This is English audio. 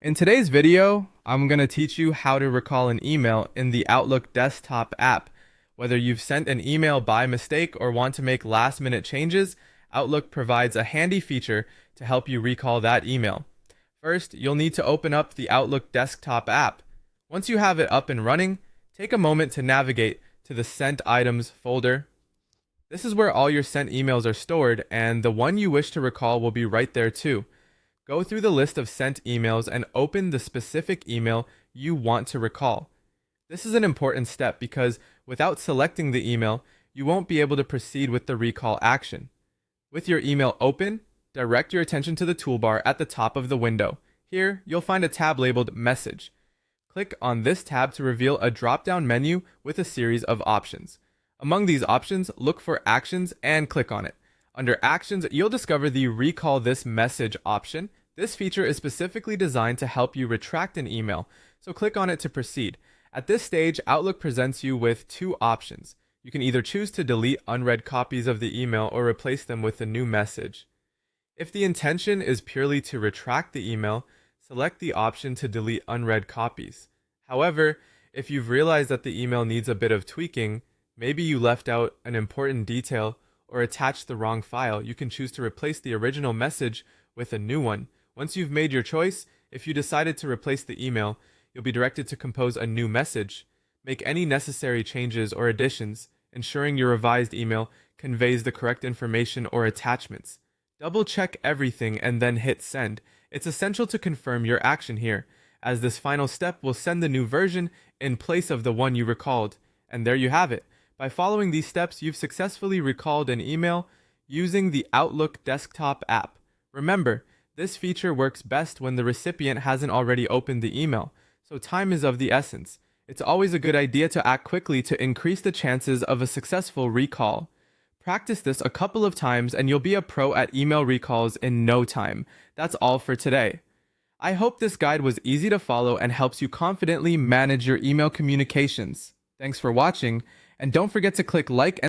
In today's video, I'm going to teach you how to recall an email in the Outlook desktop app. Whether you've sent an email by mistake or want to make last-minute changes, Outlook provides a handy feature to help you recall that email. First, you'll need to open up the Outlook desktop app. Once you have it up and running, take a moment to navigate to the Sent Items folder. This is where all your sent emails are stored, and the one you wish to recall will be right there too. Go through the list of sent emails and open the specific email you want to recall. This is an important step because without selecting the email, you won't be able to proceed with the recall action. With your email open, direct your attention to the toolbar at the top of the window. Here, you'll find a tab labeled Message. Click on this tab to reveal a drop-down menu with a series of options. Among these options, look for Actions and click on it. Under Actions, you'll discover the Recall This Message option. This feature is specifically designed to help you retract an email, so click on it to proceed. At this stage, Outlook presents you with two options. You can either choose to delete unread copies of the email or replace them with a new message. If the intention is purely to retract the email, select the option to delete unread copies. However, if you've realized that the email needs a bit of tweaking, maybe you left out an important detail or attached the wrong file, you can choose to replace the original message with a new one. Once you've made your choice, if you decided to replace the email, you'll be directed to compose a new message. Make any necessary changes or additions, ensuring your revised email conveys the correct information or attachments. Double check everything and then hit send. It's essential to confirm your action here, as this final step will send the new version in place of the one you recalled. And there you have it. By following these steps, you've successfully recalled an email using the Outlook desktop app. Remember, this feature works best when the recipient hasn't already opened the email, so time is of the essence. It's always a good idea to act quickly to increase the chances of a successful recall. Practice this a couple of times and you'll be a pro at email recalls in no time. That's all for today. I hope this guide was easy to follow and helps you confidently manage your email communications. Thanks for watching, and don't forget to click like and